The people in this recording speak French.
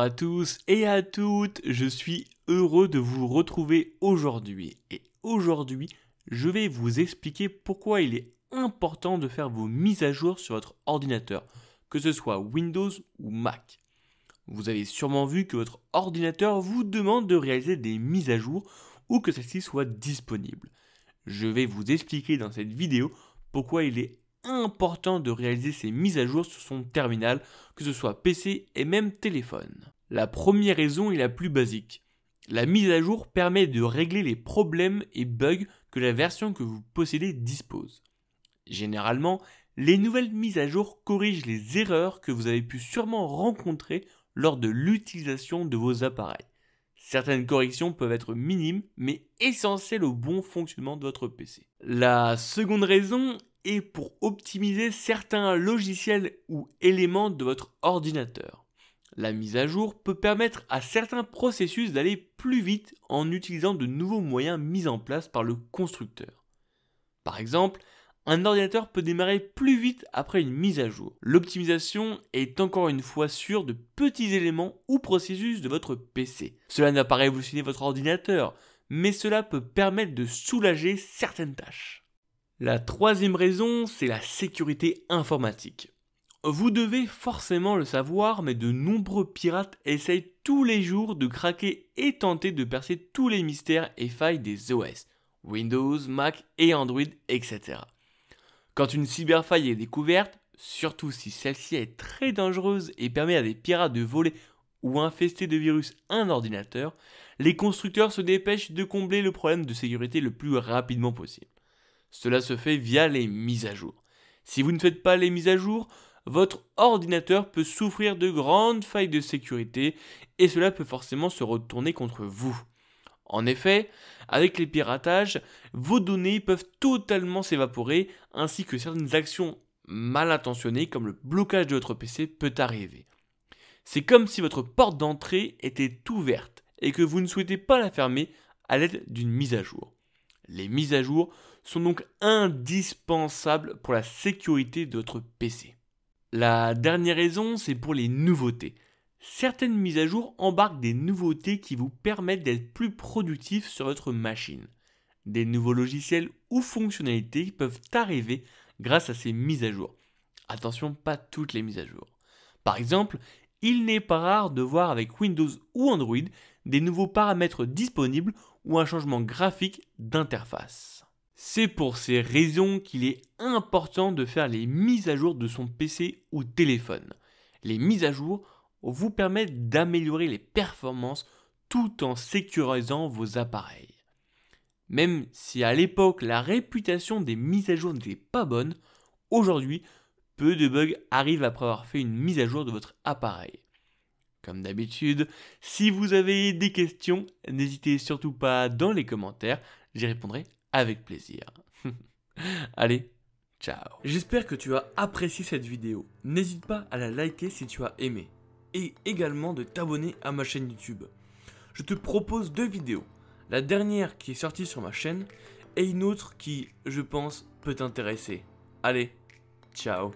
à tous et à toutes, je suis heureux de vous retrouver aujourd'hui. Et aujourd'hui, je vais vous expliquer pourquoi il est important de faire vos mises à jour sur votre ordinateur, que ce soit Windows ou Mac. Vous avez sûrement vu que votre ordinateur vous demande de réaliser des mises à jour ou que celles-ci soient disponibles. Je vais vous expliquer dans cette vidéo pourquoi il est important de réaliser ces mises à jour sur son terminal, que ce soit PC et même téléphone. La première raison est la plus basique. La mise à jour permet de régler les problèmes et bugs que la version que vous possédez dispose. Généralement, les nouvelles mises à jour corrigent les erreurs que vous avez pu sûrement rencontrer lors de l'utilisation de vos appareils. Certaines corrections peuvent être minimes, mais essentielles au bon fonctionnement de votre PC. La seconde raison est pour optimiser certains logiciels ou éléments de votre ordinateur. La mise à jour peut permettre à certains processus d'aller plus vite en utilisant de nouveaux moyens mis en place par le constructeur. Par exemple, un ordinateur peut démarrer plus vite après une mise à jour. L'optimisation est encore une fois sûre de petits éléments ou processus de votre PC. Cela n'a pas révolutionné votre ordinateur, mais cela peut permettre de soulager certaines tâches. La troisième raison, c'est la sécurité informatique. Vous devez forcément le savoir, mais de nombreux pirates essayent tous les jours de craquer et tenter de percer tous les mystères et failles des OS, Windows, Mac et Android, etc. Quand une cyberfaille est découverte, surtout si celle-ci est très dangereuse et permet à des pirates de voler ou infester de virus un ordinateur, les constructeurs se dépêchent de combler le problème de sécurité le plus rapidement possible. Cela se fait via les mises à jour. Si vous ne faites pas les mises à jour, votre ordinateur peut souffrir de grandes failles de sécurité et cela peut forcément se retourner contre vous. En effet, avec les piratages, vos données peuvent totalement s'évaporer ainsi que certaines actions mal intentionnées comme le blocage de votre PC peut arriver. C'est comme si votre porte d'entrée était ouverte et que vous ne souhaitez pas la fermer à l'aide d'une mise à jour. Les mises à jour sont donc indispensables pour la sécurité de votre PC. La dernière raison, c'est pour les nouveautés. Certaines mises à jour embarquent des nouveautés qui vous permettent d'être plus productif sur votre machine. Des nouveaux logiciels ou fonctionnalités peuvent arriver grâce à ces mises à jour. Attention, pas toutes les mises à jour. Par exemple, il n'est pas rare de voir avec Windows ou Android des nouveaux paramètres disponibles ou un changement graphique d'interface. C'est pour ces raisons qu'il est important de faire les mises à jour de son PC ou téléphone. Les mises à jour vous permettent d'améliorer les performances tout en sécurisant vos appareils. Même si à l'époque la réputation des mises à jour n'était pas bonne, aujourd'hui, peu de bugs arrivent après avoir fait une mise à jour de votre appareil. Comme d'habitude, si vous avez des questions, n'hésitez surtout pas dans les commentaires, j'y répondrai avec plaisir. Allez, ciao. J'espère que tu as apprécié cette vidéo. N'hésite pas à la liker si tu as aimé. Et également de t'abonner à ma chaîne YouTube. Je te propose 2 vidéos. La dernière qui est sortie sur ma chaîne et une autre qui, je pense, peut t'intéresser. Allez, ciao.